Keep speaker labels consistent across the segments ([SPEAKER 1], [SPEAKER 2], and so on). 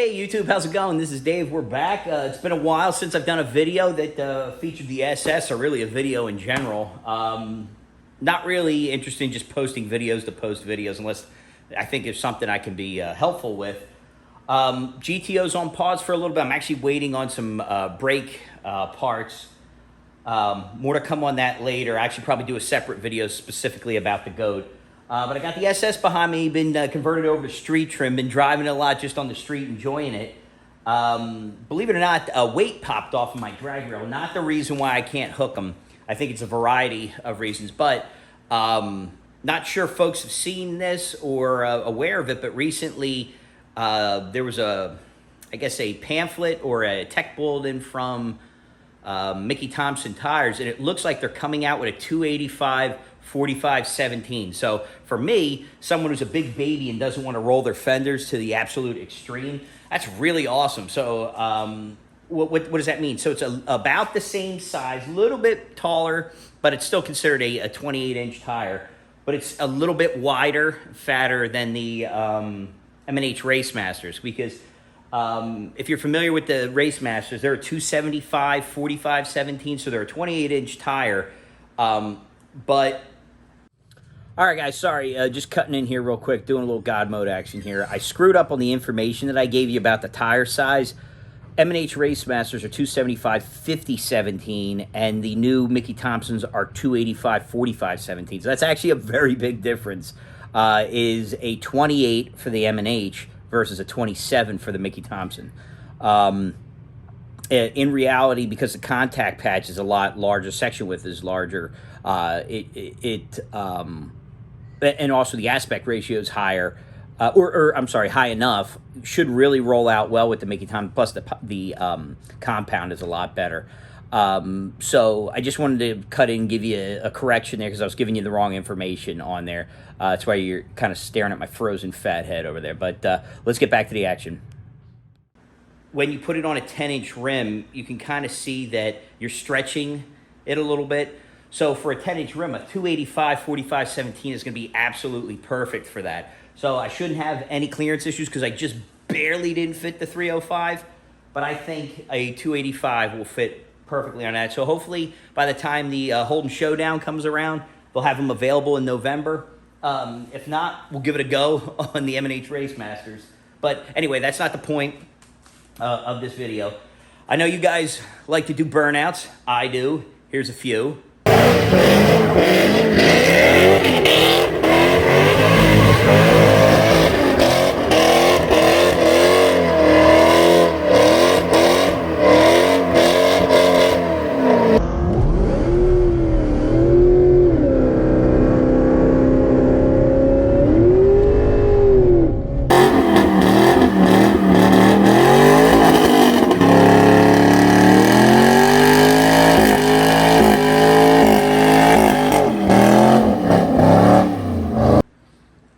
[SPEAKER 1] Hey YouTube, how's it going? This is Dave. We're back. It's been a while since I've done a video that featured the SS, or really a video in general. Not really interested in just posting videos to post videos unless I think it's something I can be helpful with. GTO's on pause for a little bit. I'm actually waiting on some brake parts. More to come on that later. I actually probably do a separate video specifically about the GOAT. But I got the SS behind me, been converted over to street trim, been driving it a lot just on the street, enjoying it. Believe it or not, a weight popped off of my drag rail. Not the reason why I can't hook them. I think it's a variety of reasons, but not sure folks have seen this or aware of it, but recently there was I guess a pamphlet or a tech bulletin from Mickey Thompson Tires, and it looks like they're coming out with a 285 45-17. So for me, someone who's a big baby and doesn't want to roll their fenders to the absolute extreme, that's really awesome. So what does that mean? So it's about the same size, a little bit taller, but it's still considered a 28-inch tire. But it's a little bit wider, fatter than the M&H Race Masters, because if you're familiar with the Race Masters, they're a 275 45-17, so they're a 28-inch tire. But all right, guys, sorry, just cutting in here real quick, doing a little God mode action here. I screwed up on the information that I gave you about the tire size. M&H Race Masters are 275 50-17, and the new Mickey Thompsons are 285 45-17. So that's actually a very big difference. Is a 28 for the M&H versus a 27 for the Mickey Thompson. In reality, because the contact patch is a lot larger, section width is larger, and also the aspect ratio is higher, I'm sorry, high enough, should really roll out well with the Mickey Thompson, plus the compound is a lot better. So I just wanted to cut in and give you a correction there, because I was giving you the wrong information on there. That's why you're kind of staring at my frozen fat head over there. But let's get back to the action. When you put it on a 10-inch rim, you can kind of see that you're stretching it a little bit. So for a 10-inch rim, a 285 45-17 is going to be absolutely perfect for that. So I shouldn't have any clearance issues, because I just barely didn't fit the 305. But I think a 285 will fit perfectly on that. So hopefully by the time the Holden Showdown comes around, they'll have them available in November. If not, we'll give it a go on the M&H Race Masters. But anyway, that's not the point of this video. I know you guys like to do burnouts. I do. Here's a few.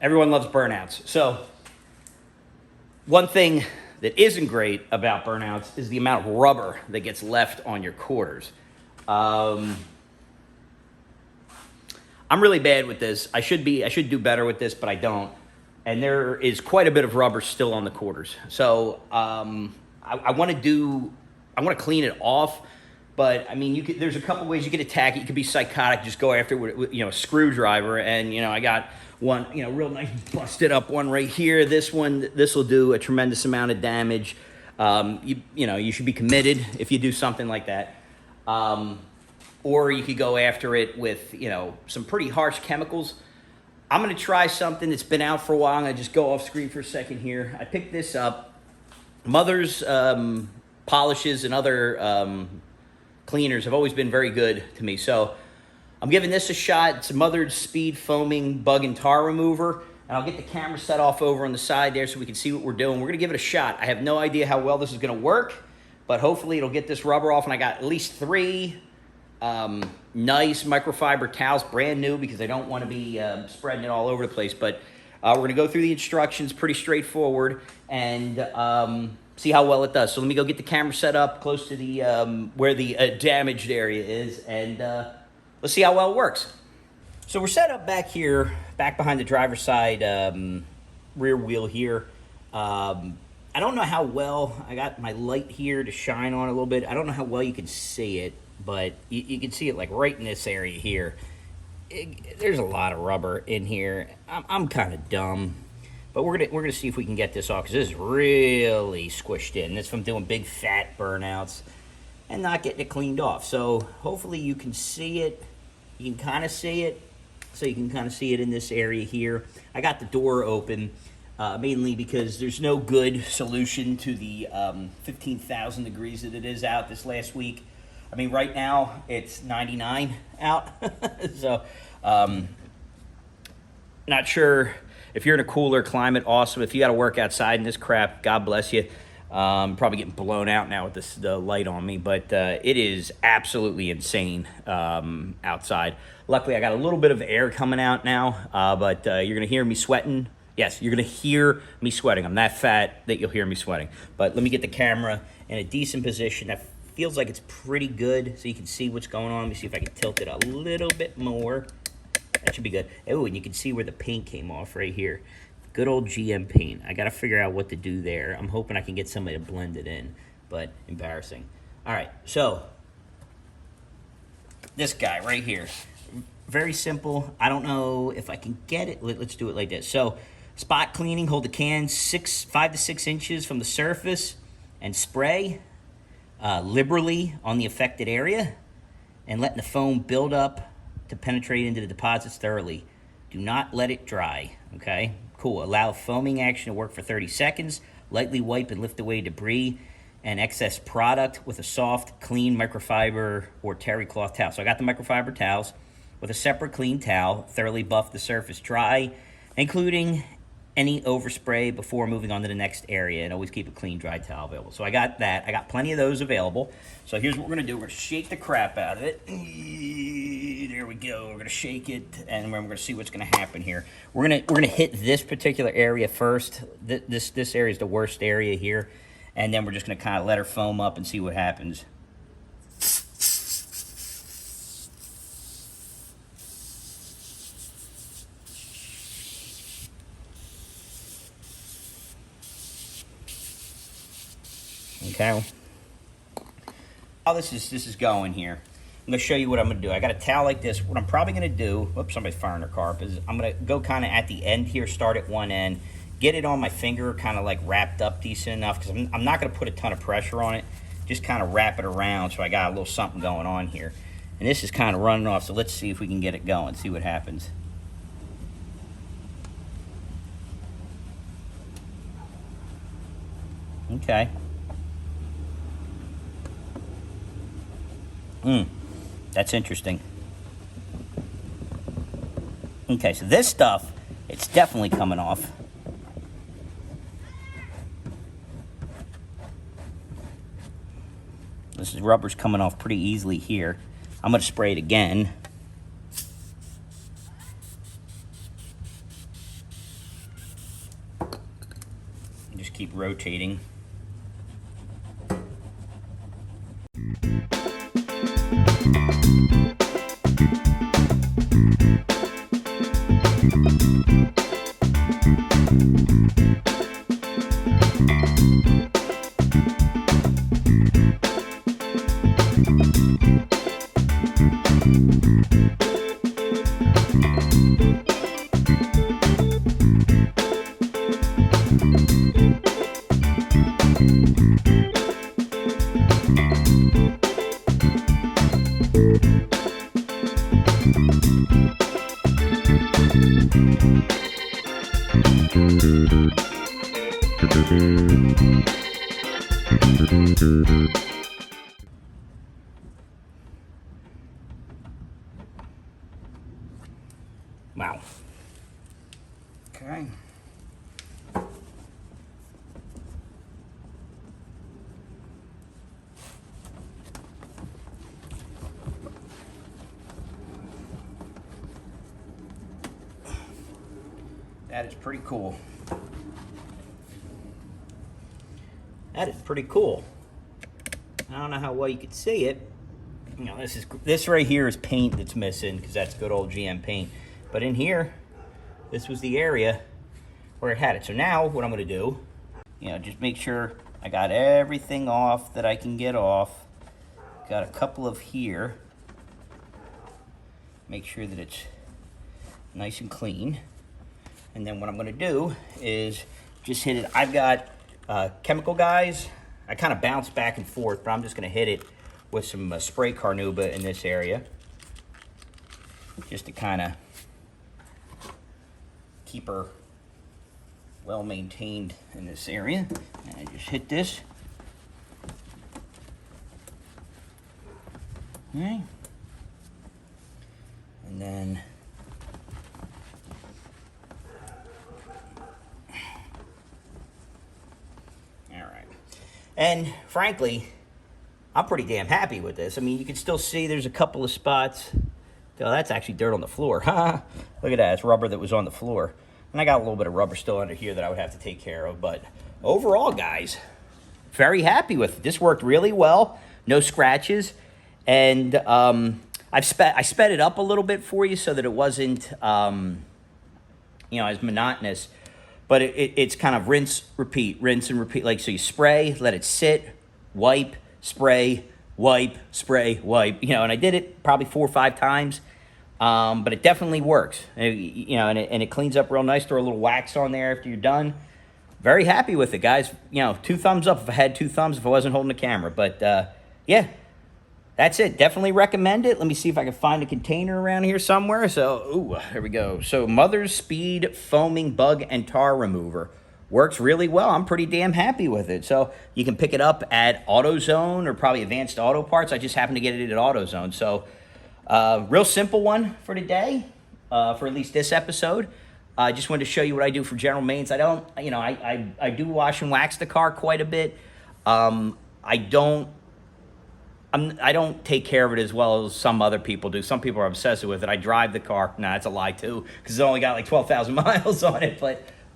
[SPEAKER 1] Everyone loves burnouts. So one thing that isn't great about burnouts is the amount of rubber that gets left on your quarters. I'm really bad with this. I should do better with this, but I don't. And there is quite a bit of rubber still on the quarters. So I want to clean it off. But I mean, there's a couple ways you could attack it. You could be psychotic, just go after it with a screwdriver. And I got one, real nice busted up one right here. This will do a tremendous amount of damage. You should be committed if you do something like that. Or you could go after it with, some pretty harsh chemicals. I'm going to try something that's been out for a while. I'm going to just go off screen for a second here. I picked this up. Mother's polishes and other cleaners have always been very good to me. So I'm giving this a shot. It's a Mother's Speed Foaming Bug and Tar Remover. And I'll get the camera set off over on the side there so we can see what we're doing. We're going to give it a shot. I have no idea how well this is going to work, but hopefully it'll get this rubber off. And I got at least 3 nice microfiber towels, brand new, because I don't want to be spreading it all over the place. But we're going to go through the instructions, pretty straightforward, and see how well it does. So let me go get the camera set up close to the where the damaged area is, and let's see how well it works. So we're set up back here, back behind the driver's side rear wheel here. I don't know how well, I got my light here to shine on a little bit. I don't know how well you can see it, but you can see it like right in this area here. There's a lot of rubber in here. I'm kind of dumb, but we're gonna see if we can get this off, because this is really squished in. This from doing big fat burnouts and not getting it cleaned off. So hopefully you can see it. You can kind of see it. So you can kind of see it in this area here. I got the door open. Mainly because there's no good solution to the 15,000 degrees that it is out this last week. I mean, right now it's 99 out. So, not sure if you're in a cooler climate. Awesome. If you got to work outside in this crap, God bless you. Probably getting blown out now with the light on me, but it is absolutely insane outside. Luckily, I got a little bit of air coming out now, but you're gonna hear me sweating. Yes, you're going to hear me sweating. I'm that fat that you'll hear me sweating. But let me get the camera in a decent position. That feels like it's pretty good, so you can see what's going on. Let me see if I can tilt it a little bit more. That should be good. Oh, and you can see where the paint came off right here. Good old GM paint. I got to figure out what to do there. I'm hoping I can get somebody to blend it in, but embarrassing. All right, so this guy right here. Very simple. I don't know if I can get it. Let's do it like this. So, spot cleaning, hold the can 5 to 6 inches from the surface and spray liberally on the affected area, and letting the foam build up to penetrate into the deposits thoroughly. Do not let it dry, okay? Cool. Allow foaming action to work for 30 seconds. Lightly wipe and lift away debris and excess product with a soft, clean microfiber or terry cloth towel. So I got the microfiber towels with a separate clean towel. Thoroughly buff the surface dry, including any overspray before moving on to the next area, and always keep a clean, dry towel available. So I got that. I got plenty of those available. So here's what we're gonna do. We're gonna shake the crap out of it. There we go. We're gonna shake it, and we're gonna see what's gonna happen here. We're gonna hit this particular area first. This area is the worst area here, and then we're just gonna kind of let her foam up and see what happens. Okay. How this is going here. I'm gonna show you what I'm gonna do. I got a towel like this. What I'm probably gonna do, whoops, somebody's firing their car, is I'm gonna go kind of at the end here, start at one end, get it on my finger, kind of like wrapped up decent enough, because I'm not gonna put a ton of pressure on it. Just kind of wrap it around so I got a little something going on here. And this is kind of running off, so let's see if we can get it going, see what happens. Okay. That's interesting. Okay, so this stuff, it's definitely coming off. This rubber's coming off pretty easily here. I'm gonna spray it again. Just keep rotating. Wow. Okay. That is pretty cool. That is pretty cool. I don't know how well you can see it. You know, this right here is paint that's missing, because that's good old GM paint. But in here, this was the area where it had it. So now what I'm going to do You know, just make sure I got everything off that I can get off. Got a couple of here. Make sure that it's nice and clean. And then what I'm gonna do is just hit it. I've got chemical guys. I kind of bounce back and forth, but I'm just gonna hit it with some spray carnauba in this area, just to kind of keep her well maintained in this area. And I just hit this. Okay. And then all right. And frankly, I'm pretty damn happy with this. I mean, you can still see there's a couple of spots. Oh, that's actually dirt on the floor. Look at that. It's rubber that was on the floor. And I got a little bit of rubber still under here that I would have to take care of. But overall, guys, very happy with it. This worked really well. No scratches. And I sped it up a little bit for you so that it wasn't, you know, as monotonous. But it's kind of rinse, and repeat. Like, so you spray, let it sit, wipe, spray, wipe, spray, wipe. You know, and I did it probably 4 or 5 times. But it definitely works. You know, and it cleans up real nice. Throw a little wax on there after you're done. Very happy with it, guys. You know, 2 thumbs up if I had 2 thumbs if I wasn't holding the camera. But, yeah. That's it. Definitely recommend it. Let me see if I can find a container around here somewhere. So, ooh, there we go. So, Mother's Speed Foaming Bug and Tar Remover. Works really well. I'm pretty damn happy with it. So, you can pick it up at AutoZone or probably Advanced Auto Parts. I just happen to get it at AutoZone. So, real simple one for today, for at least this episode. I just wanted to show you what I do for general maintenance. I don't, you know, I do wash and wax the car quite a bit. I don't take care of it as well as some other people do. Some people are obsessive with it. I drive the car. Nah, that's a lie too, because it's only got like 12,000 miles on it.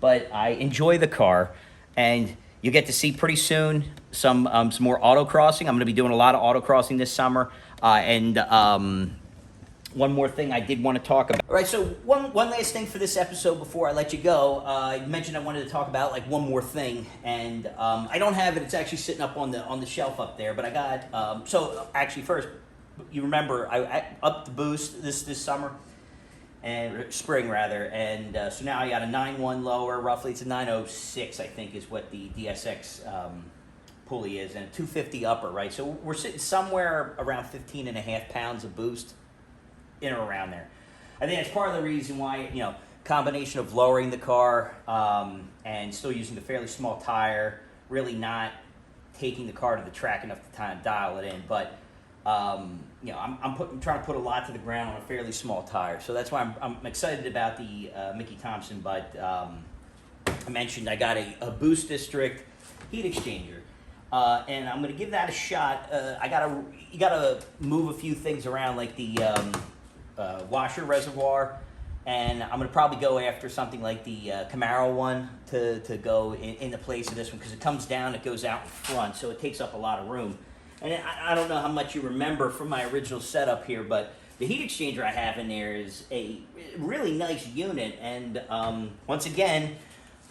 [SPEAKER 1] But I enjoy the car, and you get to see pretty soon some more autocrossing. I'm going to be doing a lot of autocrossing this summer, and one more thing I did want to talk about. All right, so one last thing for this episode before I let you go. I mentioned I wanted to talk about like one more thing, and I don't have it. It's actually sitting up on the shelf up there. But I got so actually first, you remember I upped the boost this summer and spring rather, and so now I got a 9.1 lower. Roughly, it's a 906, I think, is what the DSX pulley is, and a 250 upper. Right, so we're sitting somewhere around 15.5 pounds of boost. In or around there. I think that's part of the reason why, you know, combination of lowering the car and still using the fairly small tire, really not taking the car to the track enough to kind of dial it in. But, you know, I'm trying to put a lot to the ground on a fairly small tire. So that's why I'm excited about the Mickey Thompson. But I mentioned I got a Boost District heat exchanger. And I'm going to give that a shot. You gotta move a few things around, like the washer reservoir, and I'm going to probably go after something like the Camaro one to go in the place of this one, because it comes down, it goes out in front, so it takes up a lot of room. And I don't know how much you remember from my original setup here, but the heat exchanger I have in there is a really nice unit, and once again,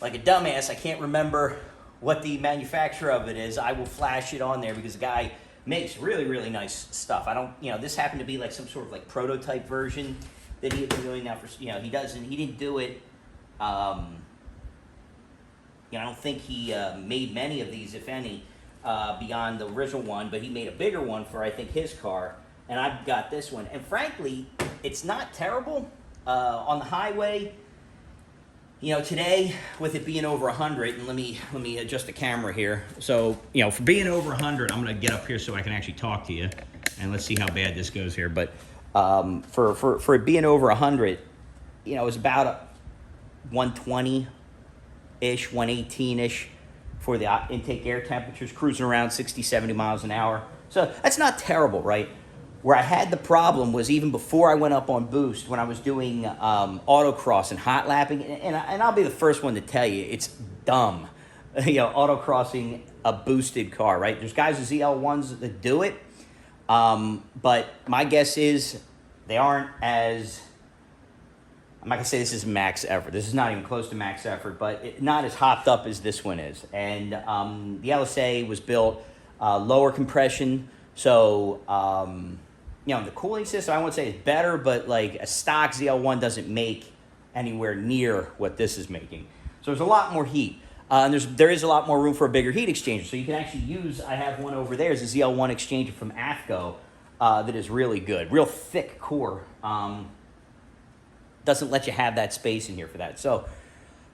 [SPEAKER 1] like a dumbass, I can't remember what the manufacturer of it is. I will flash it on there because the guy makes really, really nice stuff. I don't, you know, this happened to be like some sort of like prototype version that he had been doing now for, you know, he didn't do it, you know, I don't think he made many of these, if any, beyond the original one, but he made a bigger one for, I think, his car, and I've got this one. And frankly, it's not terrible on the highway. You know, today, with it being over 100, and let me adjust the camera here. So, you know, for being over 100, I'm going to get up here so I can actually talk to you, and let's see how bad this goes here. But for it being over 100, you know, it was about 120-ish, 118-ish for the intake air temperatures, cruising around 60, 70 miles an hour. So that's not terrible, right? Where I had the problem was even before I went up on boost, when I was doing autocross and hot lapping, and I'll be the first one to tell you, it's dumb, you know, autocrossing a boosted car, right? There's guys with ZL1s that do it, but my guess is they aren't as, I'm not going to say this is max effort. This is not even close to max effort, but not as hopped up as this one is. And the LSA was built lower compression. So, the cooling system, I won't say is better, but like a stock ZL1 doesn't make anywhere near what this is making. So there's a lot more heat. And there is a lot more room for a bigger heat exchanger. So you can actually use, I have one over there, it's a ZL1 exchanger from AFCO that is really good. Real thick core. Doesn't let you have that space in here for that. So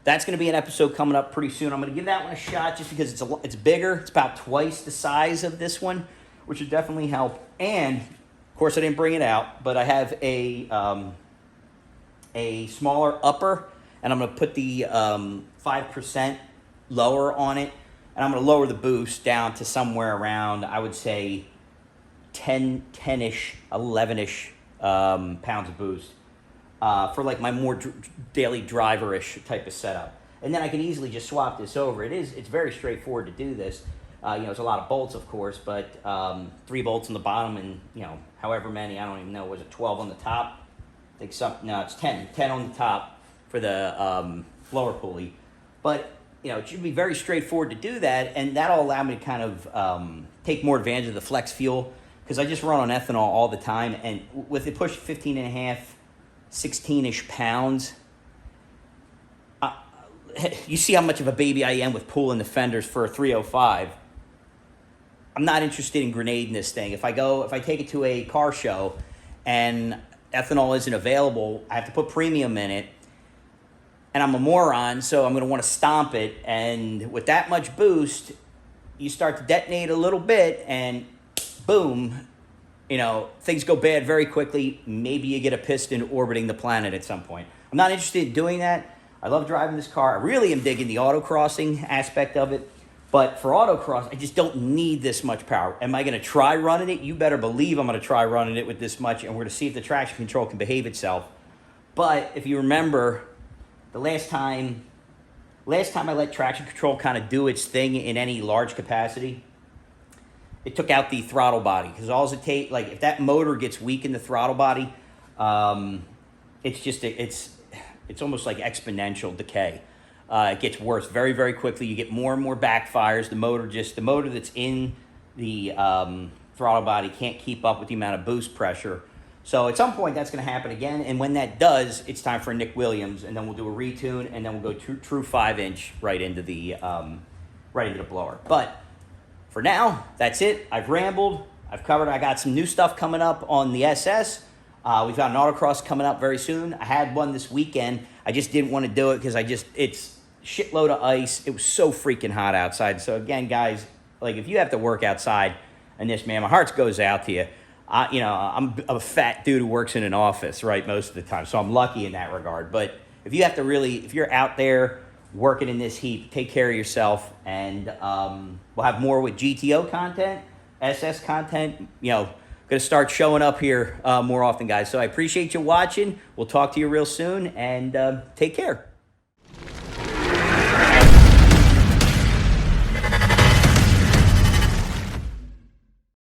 [SPEAKER 1] that's going to be an episode coming up pretty soon. I'm going to give that one a shot just because it's bigger. It's about twice the size of this one, which would definitely help. And, of course, I didn't bring it out, but I have a smaller upper, and I'm going to put the 5% lower on it, and I'm going to lower the boost down to somewhere around, I would say, 10-ish, 11-ish pounds of boost for like my more daily driver-ish type of setup. And then I can easily just swap this over. It's very straightforward to do this. It's a lot of bolts, of course, but 3 bolts on the bottom and, however many, I don't even know, was it 12 on the top? I think it's 10 on the top for the lower pulley. But, it should be very straightforward to do that, and that'll allow me to kind of take more advantage of the flex fuel, because I just run on ethanol all the time, and with it pushed 15.5, 16-ish pounds, you see how much of a baby I am with pulling the fenders for a 305. I'm not interested in grenading this thing. If I take it to a car show and ethanol isn't available, I have to put premium in it, and I'm a moron, so I'm going to want to stomp it. And with that much boost, you start to detonate a little bit, and boom, things go bad very quickly. Maybe you get a piston orbiting the planet at some point. I'm not interested in doing that. I love driving this car. I really am digging the autocrossing aspect of it. But for autocross, I just don't need this much power. Am I going to try running it? You better believe I'm going to try running it with this much, and we're going to see if the traction control can behave itself. But if you remember, the last time I let traction control kind of do its thing in any large capacity, it took out the throttle body. Because all it takes, like if that motor gets weak in the throttle body, it's almost like exponential decay. It gets worse very, very quickly. You get more and more backfires. The motor that's in the throttle body can't keep up with the amount of boost pressure. So at some point that's going to happen again. And when that does, it's time for Nick Williams, and then we'll do a retune, and then we'll go true 5-inch right into the blower. But for now, that's it. I've rambled. I've covered. I got some new stuff coming up on the SS. We've got an autocross coming up very soon. I had one this weekend. I just didn't want to do it because it's shitload of ice. It was so freaking hot outside. So again, guys, like if you have to work outside and this, man, my heart goes out to you. I'm a fat dude who works in an office, right, most of the time. So I'm lucky in that regard. But if you're out there working in this heat, take care of yourself. And we'll have more with GTO content, SS content, going to start showing up here more often, guys. So I appreciate you watching. We'll talk to you real soon, and take care.